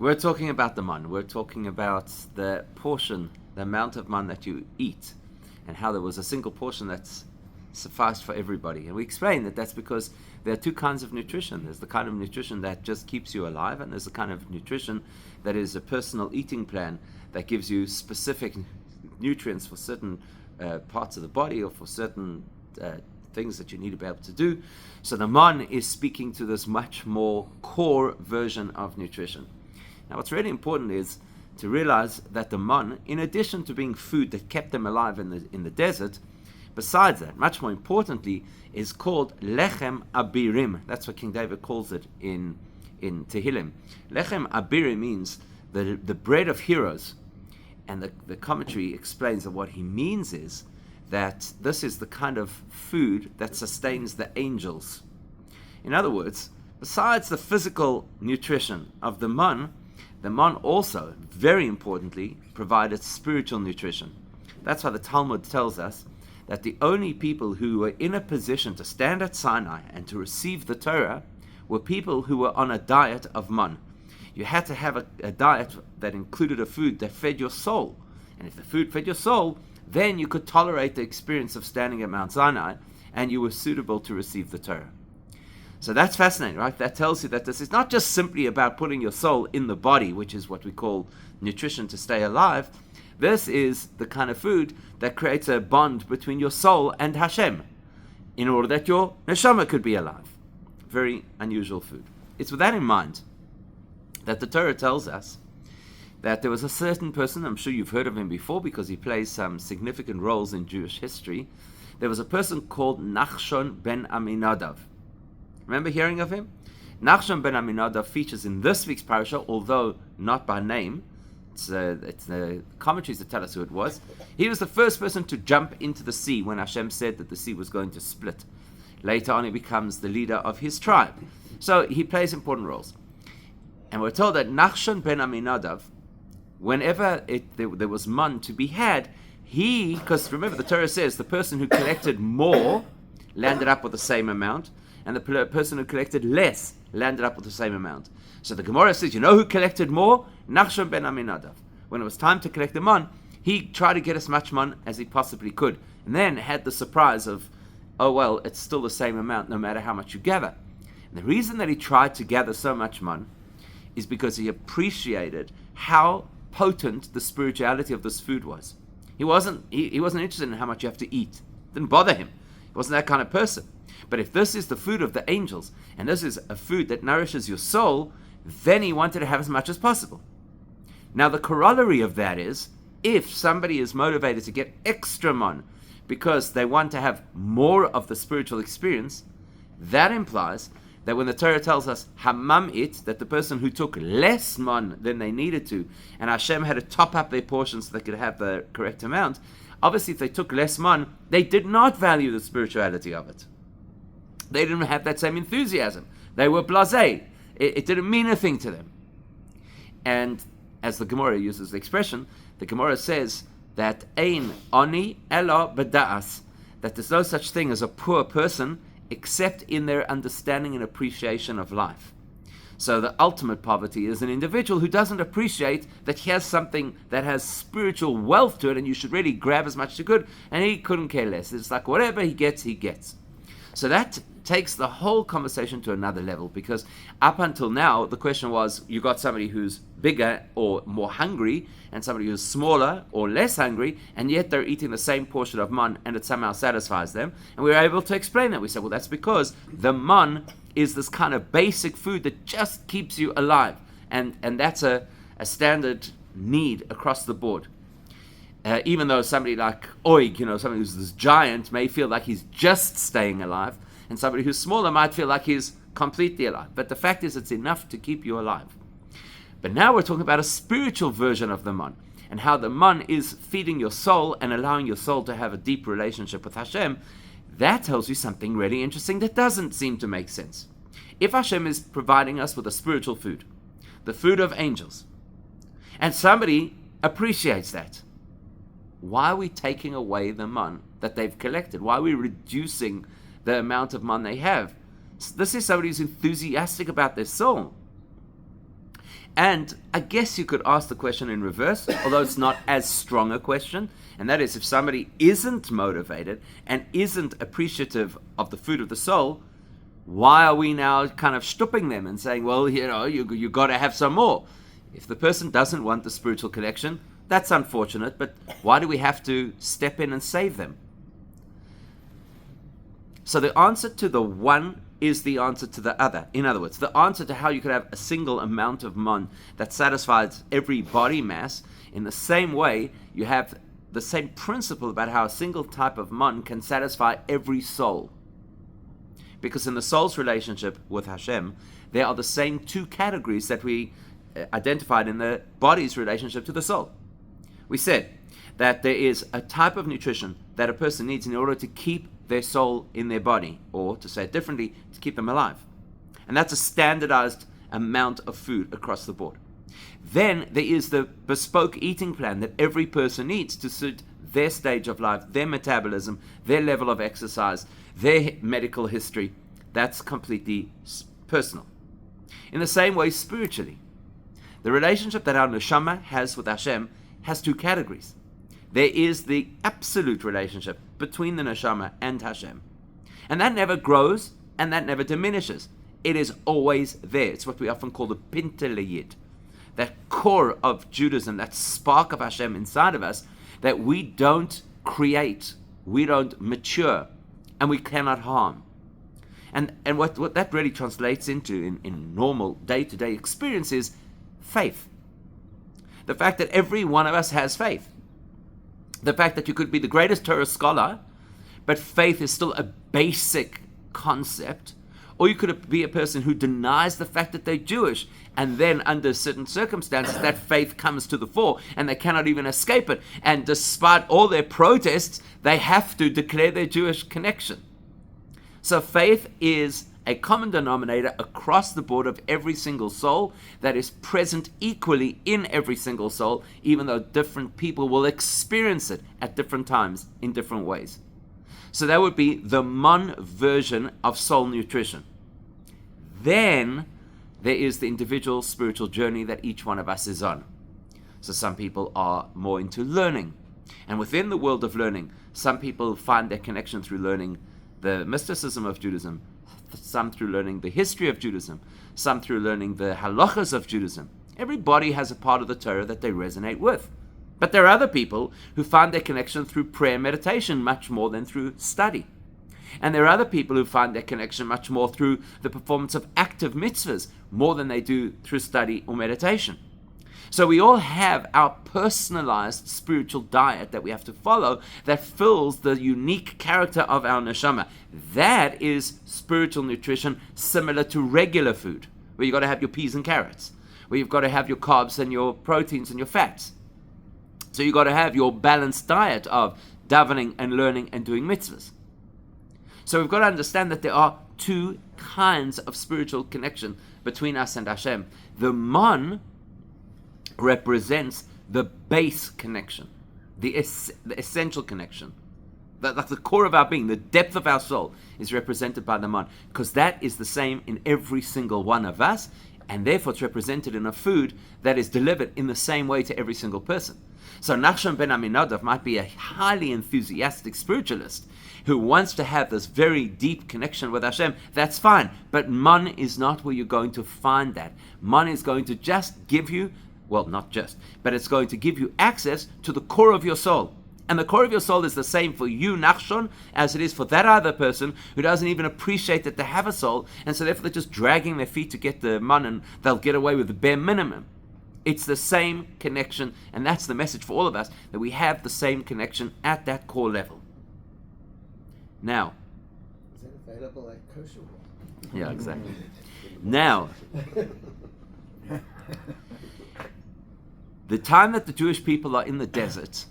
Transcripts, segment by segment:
We're talking about the man. We're talking about the portion, the amount of man that you eat, and how there was a single portion that's sufficed for everybody. And we explained that that's because there are two kinds of nutrition. There's the kind of nutrition that just keeps you alive, and there's the kind of nutrition that is a personal eating plan that gives you specific nutrients for certain parts of the body or for certain things that you need to be able to do. So the man is speaking to this much more core version of nutrition. Now what's really important is to realize that the man, in addition to being food that kept them alive in the desert, besides that, much more importantly, is called lechem abirim. That's what King David calls it in Tehillim. Lechem abirim means the bread of heroes. And the commentary explains that what he means is that this is the kind of food that sustains the angels. In other words, besides the physical nutrition of the man also, very importantly, provided spiritual nutrition. That's why the Talmud tells us that the only people who were in a position to stand at Sinai and to receive the Torah were people who were on a diet of man. You had to have a diet that included a food that fed your soul. And if the food fed your soul, then you could tolerate the experience of standing at Mount Sinai, and you were suitable to receive the Torah. So that's fascinating, right? That tells you that this is not just simply about putting your soul in the body, which is what we call nutrition to stay alive. This is the kind of food that creates a bond between your soul and Hashem, in order that your neshama could be alive. Very unusual food. It's with that in mind that the Torah tells us that there was a certain person, I'm sure you've heard of him before because he plays some significant roles in Jewish history. There was a person called Nachshon ben Aminadav. Remember hearing of him? Nachshon ben Aminadav features in this week's parasha, although not by name. It's the commentaries that tell us who it was. He was the first person to jump into the sea when Hashem said that the sea was going to split. Later on, he becomes the leader of his tribe. So he plays important roles. And we're told that Nachshon ben Aminadav, whenever there was man to be had, because remember the Torah says the person who collected more landed up with the same amount, and the person who collected less landed up with the same amount. So the Gemara says, you know who collected more? Nachshon ben Aminadav. When it was time to collect the man, he tried to get as much man as he possibly could, and then had the surprise of, oh well, it's still the same amount no matter how much you gather. And the reason that he tried to gather so much man is because he appreciated how potent the spirituality of this food was. He wasn't interested in how much you have to eat. It didn't bother him. He wasn't that kind of person. But if this is the food of the angels, and this is a food that nourishes your soul, then he wanted to have as much as possible. Now the corollary of that is, if somebody is motivated to get extra man because they want to have more of the spiritual experience, that implies that when the Torah tells us hamamit, that the person who took less man than they needed to, and Hashem had to top up their portions so they could have the correct amount, obviously if they took less man, they did not value the spirituality of it. They didn't have that same enthusiasm. They were blasé. It didn't mean a thing to them. And as the Gemara uses the expression, the Gemara says that ein ani elo b'da'as, that there's no such thing as a poor person except in their understanding and appreciation of life. So the ultimate poverty is an individual who doesn't appreciate that he has something that has spiritual wealth to it, and you should really grab as much as you could, and he couldn't care less. It's like whatever he gets, he gets. So that takes the whole conversation to another level, because up until now, the question was, you got somebody who's bigger or more hungry, and somebody who's smaller or less hungry, and yet they're eating the same portion of man, and it somehow satisfies them. And we were able to explain that. We said, well, that's because the man is this kind of basic food that just keeps you alive. And that's a standard need across the board. Even though somebody like Oig, somebody who's this giant, may feel like he's just staying alive, and somebody who's smaller might feel like he's completely alive. But the fact is, it's enough to keep you alive. But now we're talking about a spiritual version of the man, and how the man is feeding your soul and allowing your soul to have a deep relationship with Hashem. That tells you something really interesting that doesn't seem to make sense. If Hashem is providing us with a spiritual food, the food of angels, and somebody appreciates that, why are we taking away the man that they've collected? Why are we reducing the amount of man they have? This is somebody who's enthusiastic about their soul. And I guess you could ask the question in reverse, although it's not as strong a question, and that is, if somebody isn't motivated and isn't appreciative of the food of the soul, why are we now kind of stopping them and saying, well, you got to have some more? If the person doesn't want the spiritual connection, that's unfortunate, but why do we have to step in and save them? So the answer to the one is the answer to the other. In other words, the answer to how you could have a single amount of mon that satisfies every body mass, in the same way, you have the same principle about how a single type of mon can satisfy every soul. Because in the soul's relationship with Hashem, there are the same two categories that we identified in the body's relationship to the soul. We said that there is a type of nutrition that a person needs in order to keep their soul in their body, or to say it differently, to keep them alive. And that's a standardized amount of food across the board. Then there is the bespoke eating plan that every person needs to suit their stage of life, their metabolism, their level of exercise, their medical history. That's completely personal. In the same way, spiritually, the relationship that our neshama has with Hashem has two categories. There is the absolute relationship between the neshama and Hashem. And that never grows and that never diminishes. It is always there. It's what we often call the Pinteleyid. That core of Judaism, that spark of Hashem inside of us that we don't create, we don't mature, and we cannot harm. And what that really translates into in normal day-to-day experience is faith. The fact that every one of us has faith. The fact that you could be the greatest Torah scholar, but faith is still a basic concept. Or you could be a person who denies the fact that they're Jewish, and then under certain circumstances that faith comes to the fore and they cannot even escape it. And despite all their protests, they have to declare their Jewish connection. So faith is a common denominator across the board of every single soul that is present equally in every single soul, even though different people will experience it at different times in different ways. So that would be the mon version of soul nutrition. Then there is the individual spiritual journey that each one of us is on. So some people are more into learning. And within the world of learning, some people find their connection through learning the mysticism of Judaism, some through learning the history of Judaism, some through learning the halachas of Judaism. Everybody has a part of the Torah that they resonate with. But there are other people who find their connection through prayer and meditation much more than through study. And there are other people who find their connection much more through the performance of active mitzvahs, more than they do through study or meditation. So we all have our personalized spiritual diet that we have to follow that fills the unique character of our neshama. That is spiritual nutrition similar to regular food, where you've got to have your peas and carrots, where you've got to have your carbs and your proteins and your fats. So you've got to have your balanced diet of davening and learning and doing mitzvahs. So we've got to understand that there are two kinds of spiritual connection between us and Hashem. The mon represents the base connection, the essential connection. Like the core of our being, the depth of our soul is represented by the mon, because that is the same in every single one of us, and therefore it's represented in a food that is delivered in the same way to every single person. So Nachshon ben Aminadab might be a highly enthusiastic spiritualist who wants to have this very deep connection with Hashem. That's fine, but mon is not where you're going to find that. Mon is going to just give you, well, not just, but it's going to give you access to the core of your soul. And the core of your soul is the same for you, Nachshon, as it is for that other person who doesn't even appreciate that they have a soul, and so therefore they're just dragging their feet to get the mon, and they'll get away with the bare minimum. It's the same connection, and that's the message for all of us, that we have the same connection at that core level. Now, is it available at Kosher World? Yeah, exactly. Now, the time that the Jewish people are in the desert,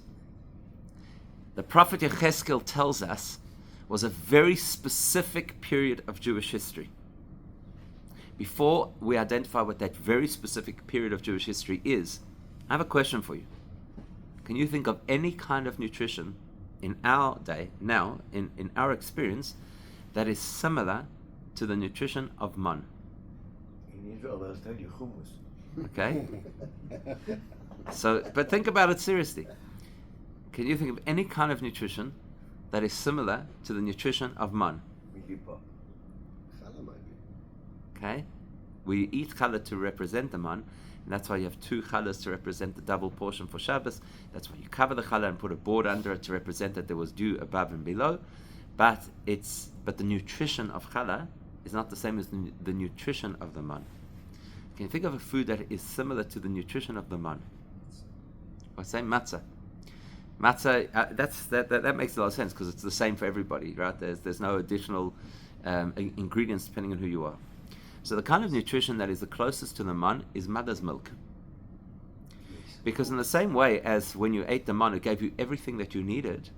the prophet Yechezkel tells us, was a very specific period of Jewish history. Before we identify what that very specific period of Jewish history is, I have a question for you. Can you think of any kind of nutrition in our day, now, in our experience, that is similar to the nutrition of mon? In Israel, they'll tell you hummus. Okay? So, but think about it seriously. Can you think of any kind of nutrition that is similar to the nutrition of man? Challah maybe. Okay? We eat challah to represent the man, and that's why you have two challahs to represent the double portion for Shabbos. That's why you cover the challah and put a board under it to represent that there was dew above and below. But the nutrition of challah is not the same as the nutrition of the man. Can you think of a food that is similar to the nutrition of the man? I say matzah. Matzah, that makes a lot of sense because it's the same for everybody, right? There's no additional ingredients depending on who you are. So the kind of nutrition that is the closest to the man is mother's milk. Because in the same way as when you ate the man, it gave you everything that you needed,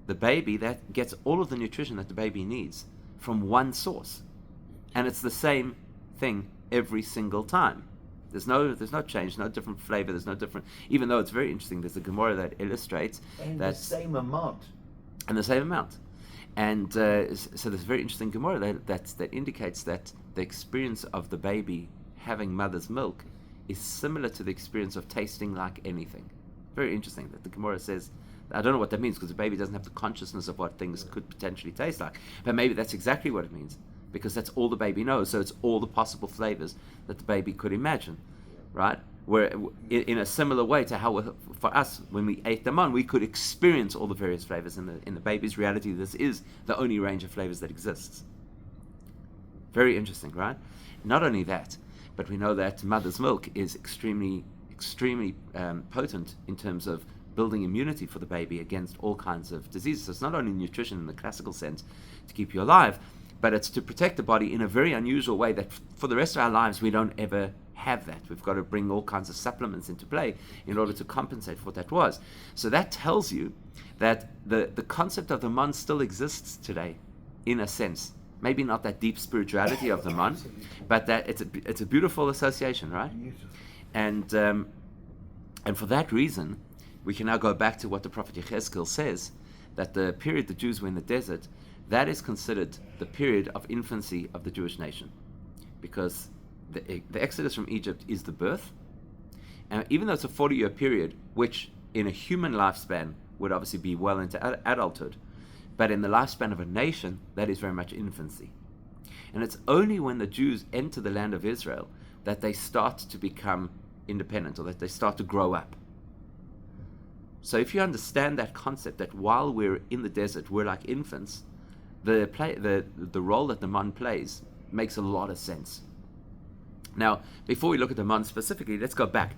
the baby, that gets all of the nutrition that the baby needs from one source. And it's the same thing every single time. There's no change, no different flavor, there's no different, even though it's very interesting, there's a Gemara that illustrates and that the same amount. And the same amount. And so there's a very interesting Gemara that indicates that the experience of the baby having mother's milk is similar to the experience of tasting like anything. Very interesting that the Gemara says, I don't know what that means because the baby doesn't have the consciousness of what things could potentially taste like. But maybe that's exactly what it means, because that's all the baby knows. So it's all the possible flavors that the baby could imagine, right? Where in a similar way to how for us, when we ate the man, we could experience all the various flavors. In the baby's reality, this is the only range of flavors that exists. Very interesting, right? Not only that, but we know that mother's milk is extremely potent in terms of building immunity for the baby against all kinds of diseases. So it's not only nutrition in the classical sense to keep you alive, but it's to protect the body in a very unusual way that for the rest of our lives we don't ever have that. We've got to bring all kinds of supplements into play in order to compensate for what that was. So that tells you that the concept of the man still exists today, in a sense. Maybe not that deep spirituality of the man, but that it's a beautiful association, right? And for that reason, we can now go back to what the Prophet Yechezkel says, that the period the Jews were in the desert, that is considered the period of infancy of the Jewish nation. Because the exodus from Egypt is the birth, and even though it's a 40-year period, which in a human lifespan would obviously be well into adulthood, but in the lifespan of a nation, that is very much infancy. And it's only when the Jews enter the land of Israel that they start to become independent, or that they start to grow up. So if you understand that concept, that while we're in the desert, we're like infants, the role that the man plays makes a lot of sense. Now, before we look at the man specifically, let's go back.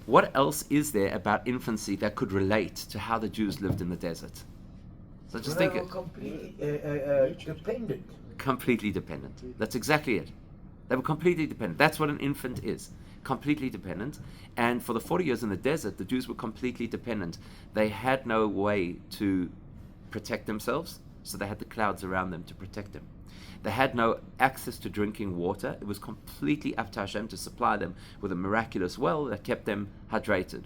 What else is there about infancy that could relate to how the Jews lived in the desert? So just think it. Completely dependent. Completely dependent. That's exactly it. They were completely dependent. That's what an infant is. Completely dependent. And for the 40 years in the desert, the Jews were completely dependent. They had no way to protect themselves, so they had the clouds around them to protect them. They had no access to drinking water. It was completely up to Hashem to supply them with a miraculous well that kept them hydrated.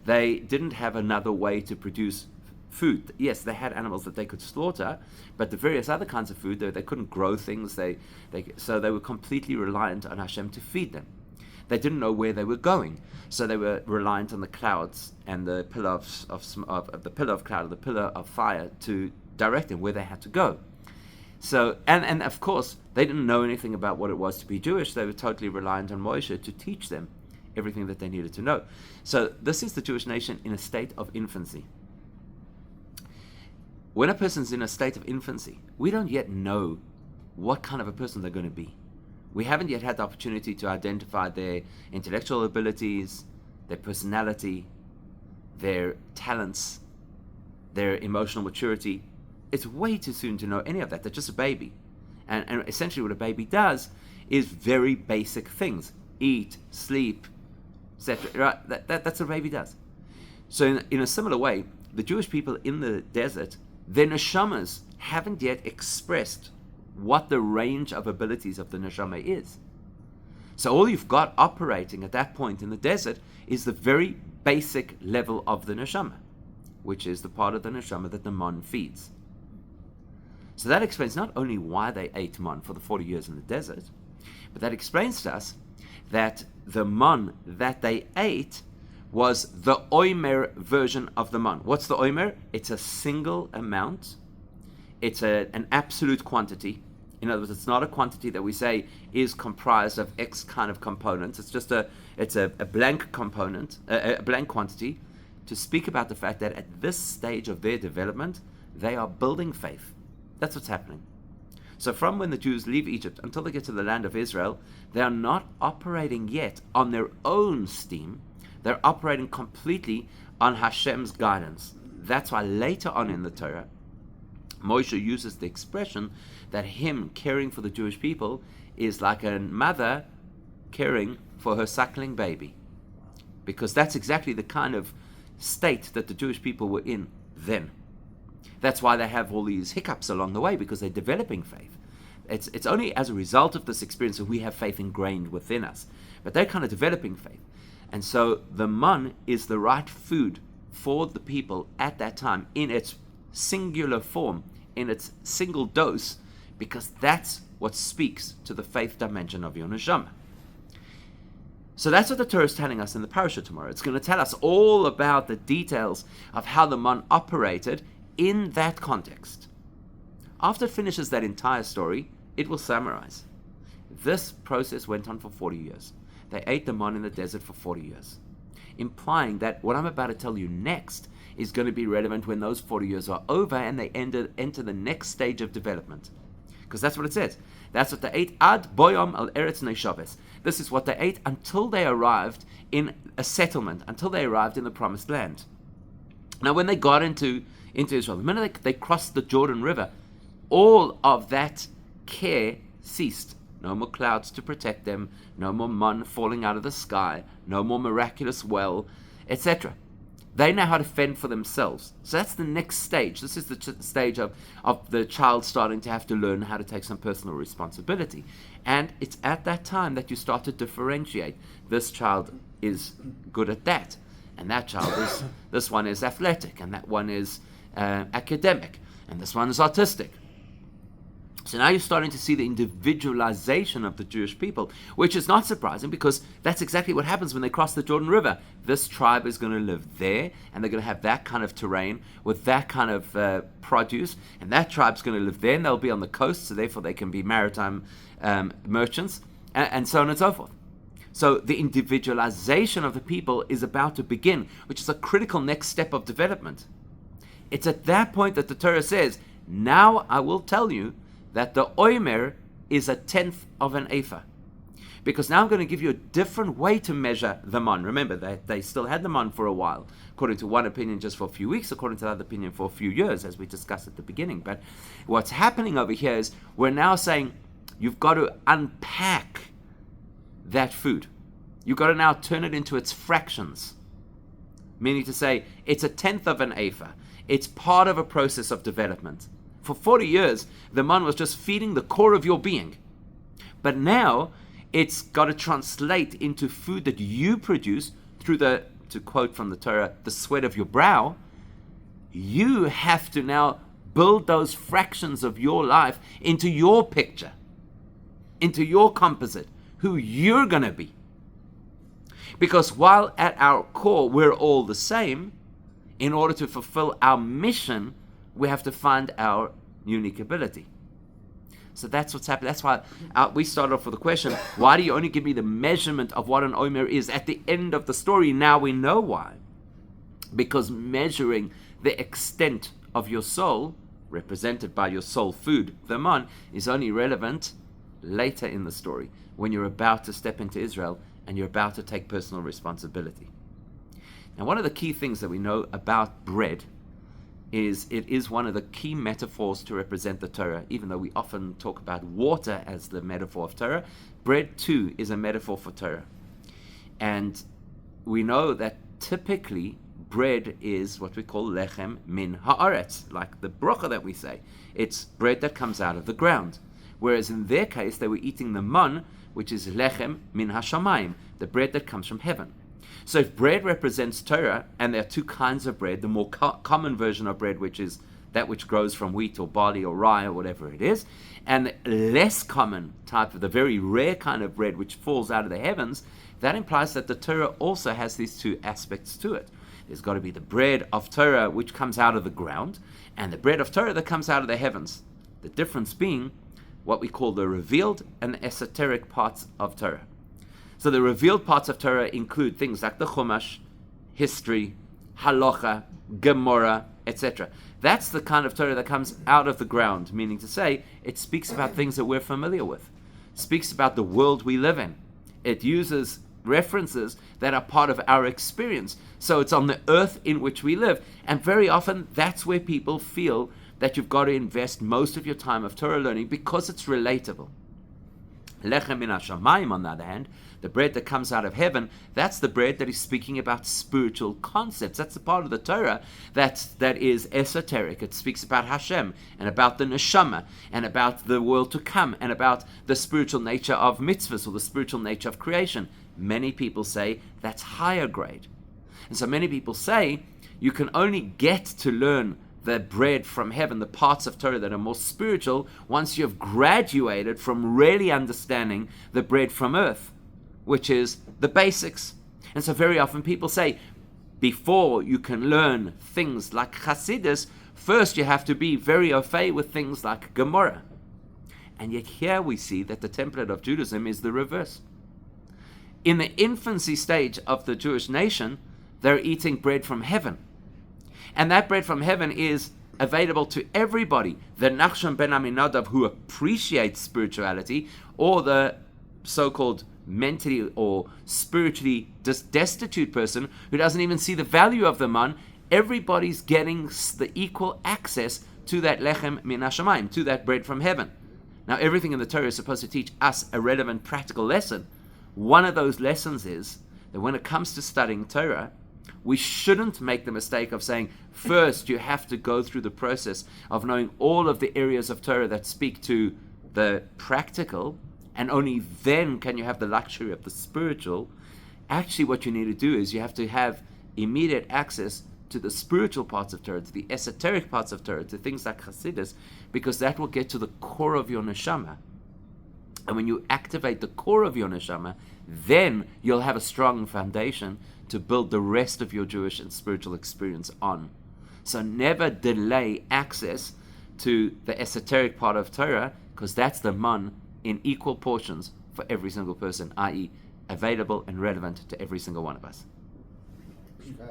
They didn't have another way to produce food. Yes, they had animals that they could slaughter, but the various other kinds of food, they couldn't grow things. So they were completely reliant on Hashem to feed them. They didn't know where they were going, so they were reliant on the clouds and the pillar of the pillar of cloud, or the pillar of fire, to direct them where they had to go. So, and of course, they didn't know anything about what it was to be Jewish. They were totally reliant on Moshe to teach them everything that they needed to know. So this is the Jewish nation in a state of infancy. When a person's in a state of infancy, we don't yet know what kind of a person they're going to be. We haven't yet had the opportunity to identify their intellectual abilities, their personality, their talents, their emotional maturity. It's way too soon to know any of that. They're just a baby. And essentially what a baby does is very basic things. Eat, sleep, etc. Right? That's what a baby does. So in a similar way, the Jewish people in the desert, their neshamas haven't yet expressed what the range of abilities of the neshama is. So all you've got operating at that point in the desert is the very basic level of the neshama, which is the part of the neshama that the man feeds. So that explains not only why they ate man for the 40 years in the desert, but that explains to us that the man that they ate was the omer version of the man. What's the omer? It's a single amount. It's an absolute quantity. In other words, it's not a quantity that we say is comprised of X kind of components. It's just a blank component, a blank quantity, to speak about the fact that at this stage of their development, they are building faith. That's what's happening. So from when the Jews leave Egypt until they get to the land of Israel, they are not operating yet on their own steam. They're operating completely on Hashem's guidance. That's why later on in the Torah, Moshe uses the expression that him caring for the Jewish people is like a mother caring for her suckling baby. Because that's exactly the kind of state that the Jewish people were in then. That's why they have all these hiccups along the way, because they're developing faith. It's only as a result of this experience that we have faith ingrained within us. But they're kind of developing faith. And so the man is the right food for the people at that time in its singular form, in its single dose, because that's what speaks to the faith dimension of your neshama. So that's what the Torah is telling us in the parasha tomorrow. It's going to tell us all about the details of how the man operated in that context. After it finishes that entire story, it will summarize. This process went on for 40 years. They ate the man in the desert for 40 years, implying that what I'm about to tell you next is going to be relevant when those 40 years are over and they enter the next stage of development. Because that's what it says. That's what they ate. Ad boyom al eretz neishaves. This is what they ate until they arrived in a settlement, until they arrived in the promised land. Now, when they got into Israel, the minute they crossed the Jordan River, all of that care ceased. No more clouds to protect them, no more man falling out of the sky, no more miraculous well, etc. They know how to fend for themselves. So that's the next stage. This is the stage of the child starting to have to learn how to take some personal responsibility. And it's at that time that you start to differentiate. This child is good at that, and that child is, this one is athletic, and that one is academic, and this one is autistic. So now you're starting to see the individualization of the Jewish people, which is not surprising because that's exactly what happens when they cross the Jordan River. This tribe is going to live there, and they're going to have that kind of terrain with that kind of produce, and that tribe's going to live there, and they'll be on the coast, so therefore they can be maritime merchants, and so on and so forth. So the individualization of the people is about to begin, which is a critical next step of development. It's at that point that the Torah says, now I will tell you that the omer is 1/10 of an ephah. Because now I'm going to give you a different way to measure the man. Remember, they still had the man for a while. According to one opinion, just for a few weeks. According to the other opinion, for a few years, as we discussed at the beginning. But what's happening over here is we're now saying you've got to unpack that food. You've got to now turn it into its fractions. Meaning to say, it's 1/10 of an ephah. It's part of a process of development. For 40 years, the man was just feeding the core of your being. But now, it's got to translate into food that you produce through the, to quote from the Torah, the sweat of your brow. You have to now build those fractions of your life into your picture, into your composite, who you're going to be. Because while at our core, we're all the same, in order to fulfill our mission, we have to find our unique ability. So that's what's happening. That's why we started off with the question, why do you only give me the measurement of what an omer is at the end of the story? Now we know why. Because measuring the extent of your soul, represented by your soul food, the man, is only relevant later in the story, when you're about to step into Israel and you're about to take personal responsibility. Now, one of the key things that we know about bread is it is one of the key metaphors to represent the Torah. Even though we often talk about water as the metaphor of Torah, bread too is a metaphor for Torah. And we know that typically bread is what we call lechem min haaretz, like the bracha that we say. It's bread that comes out of the ground. Whereas in their case, they were eating the man, which is lechem min hashamayim, the bread that comes from heaven. So if bread represents Torah, and there are two kinds of bread, the more common version of bread, which is that which grows from wheat or barley or rye or whatever it is, and the less common type of the very rare kind of bread which falls out of the heavens, that implies that the Torah also has these two aspects to it. There's got to be the bread of Torah which comes out of the ground, and the bread of Torah that comes out of the heavens. The difference being what we call the revealed and the esoteric parts of Torah. So the revealed parts of Torah include things like the Chumash, history, halacha, Gemara, etc. That's the kind of Torah that comes out of the ground, meaning to say, it speaks about things that we're familiar with. It speaks about the world we live in. It uses references that are part of our experience. So it's on the earth in which we live. And very often, that's where people feel that you've got to invest most of your time of Torah learning because it's relatable. Lechem min hashamayim, on the other hand, the bread that comes out of heaven, that's the bread that is speaking about spiritual concepts. That's the part of the Torah that is esoteric. It speaks about Hashem and about the neshama and about the world to come and about the spiritual nature of mitzvahs or the spiritual nature of creation. Many people say that's higher grade. And so many people say you can only get to learn the bread from heaven, the parts of Torah that are more spiritual, once you've graduated from really understanding the bread from earth, which is the basics. And so very often people say, before you can learn things like Chassidus, first you have to be very au fait with things like Gemara. And yet here we see that the template of Judaism is the reverse. In the infancy stage of the Jewish nation, they're eating bread from heaven. And that bread from heaven is available to everybody. The Nachshon ben Aminadab, who appreciates spirituality, or the so-called mentally or spiritually destitute person who doesn't even see the value of the man, everybody's getting the equal access to that lechem min hashamayim, to that bread from heaven. Now, everything in the Torah is supposed to teach us a relevant practical lesson. One of those lessons is that when it comes to studying Torah, we shouldn't make the mistake of saying, first you have to go through the process of knowing all of the areas of Torah that speak to the practical, and only then can you have the luxury of the spiritual. Actually, what you need to do is you have to have immediate access to the spiritual parts of Torah, to the esoteric parts of Torah, to things like Chassidus, because that will get to the core of your neshama. And when you activate the core of your neshama, then you'll have a strong foundation to build the rest of your Jewish and spiritual experience on. So never delay access to the esoteric part of Torah, because that's the man in equal portions for every single person, i.e. available and relevant to every single one of us.